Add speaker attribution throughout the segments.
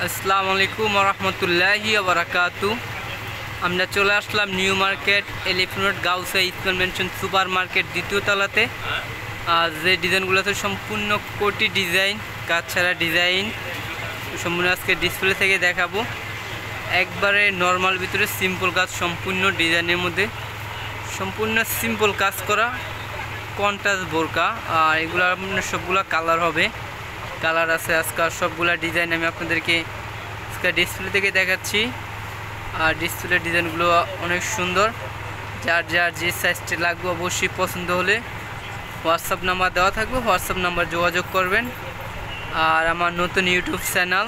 Speaker 1: আসসালামু আলাইকুম রহমতুল্লাহি বারাকাতু। আমরা চলে আসলাম new market elephant road Gausia Islam mansion super market দ্বিতীয় তলাতে। যে ডিজাইনগুলো আছে সম্পূর্ণ কোটি ডিজাইন, কাজ ছাড়া ডিজাইন সম্পূর্ণ আজকে ডিসপ্লে থেকে দেখাবো। একবারে নর্মাল ভিতরে সিম্পল কাজ, সম্পূর্ণ ডিজাইনের মধ্যে সম্পূর্ণ সিম্পল কাজ করা কন্ট্রাস্ট বোরকা। আর এগুলো আপনার সবগুলা কালার হবে, কালার আছে। আজকাল সবগুলা ডিজাইন আমি আপনাদেরকে আজকে ডিসপ্লে থেকে দেখাচ্ছি। আর ডিসপ্লে ডিজাইনগুলো অনেক সুন্দর। যার যার যে সাইজটি লাগবে অবশ্যই পছন্দ হলে হোয়াটসঅ্যাপ নাম্বার দেওয়া থাকবে, হোয়াটসঅ্যাপ নাম্বার যোগাযোগ করবেন। আর আমার নতুন ইউটিউব চ্যানেল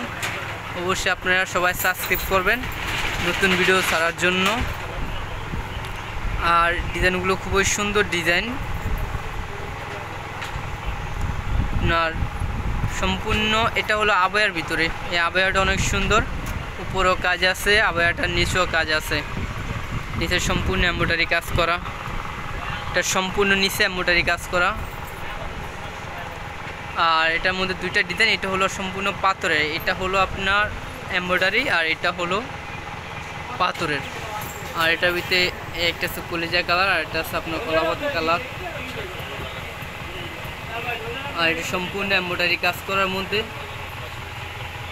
Speaker 1: অবশ্যই আপনারা সবাই সাবস্ক্রাইব করবেন নতুন ভিডিও ছাড়ার জন্য। আর ডিজাইনগুলো খুবই সুন্দর ডিজাইন। আর সম্পূর্ণ এটা হলো আবায়ার ভিতরে, এই আবায়াটা অনেক সুন্দর, উপরেও কাজ আছে, আবায়াটার নিচেও কাজ আছে। নিচে সম্পূর্ণ এমব্রয়ডারি কাজ করা, এটা সম্পূর্ণ নিচে এমব্রয়ডারি কাজ করা। আর এটার মধ্যে দুইটা ডিজাইন, এটা হলো সম্পূর্ণ পাথরের, এটা হলো আপনার এমব্রয়ডারি আর এটা হলো পাথরের। আর এটার ভিতরে একটা আছে কলিজা কালার আর এটা আছে আপনার কলাপাতা কালার। আর এটা সম্পূর্ণ এমব্রয়ডারি কাজ করার মধ্যে,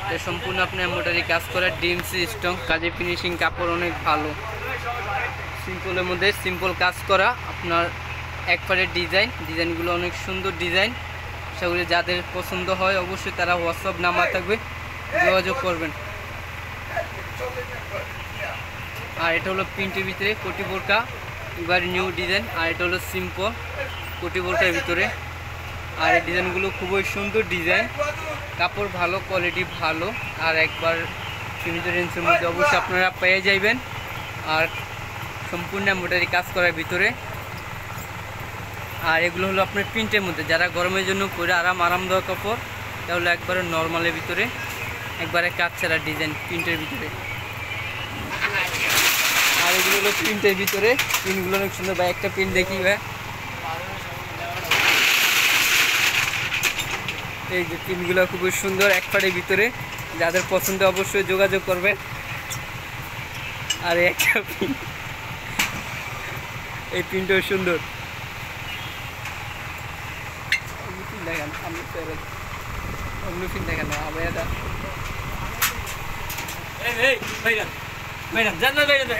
Speaker 1: এটা সম্পূর্ণ আপনার এমব্রয়ডারি কাজ করা, ডিমসি স্ট্রং কাজে ফিনিশিং, কাপড় অনেক ভালো, সিম্পলের মধ্যে সিম্পল কাজ করা আপনার একবারে ডিজাইনগুলো অনেক সুন্দর ডিজাইন। সেগুলি যাদের পছন্দ হয় অবশ্যই তারা হোয়াটসঅ্যাপ নাম্বার থাকবে, যোগাযোগ করবেন। আর এটা হলো প্রিন্টের ভিতরে কোটি বোরকা, এবার নিউ ডিজাইন। আর এটা হলো সিম্পল কোটি বোরকার ভিতরে। আর এই ডিজাইনগুলো খুবই সুন্দর ডিজাইন, কাপড় ভালো, কোয়ালিটি ভালো। আর একবার সীমিত রেঞ্জের মধ্যে অবশ্যই আপনারা পেয়ে যাইবেন। আর সম্পূর্ণ এমব্রয়ডারি কাজ করার ভিতরে। আর এগুলো হলো আপনার প্রিন্টের মধ্যে, যারা গরমের জন্য পরে আরামদায়ক কাপড়, তাহলে একবারে নর্মালের ভিতরে, একবারে কাজ ছাড়া ডিজাইন প্রিন্টের ভিতরে। আর এগুলো হলো প্রিন্টের ভিতরে, প্রিন্টগুলো অনেক সুন্দর। ভাই একটা প্রিন্ট দেখি ভাই, এই যে প্রিন্টগুলো খুবই সুন্দর একবারের ভিতরে, যাদের পছন্দ অবশ্যই যোগাযোগ করবেন। আর একটা প্রিন্ট, এই প্রিন্টও সুন্দর। দেখেন আমি অন্য প্রিন্ট দেখেন আবার এটা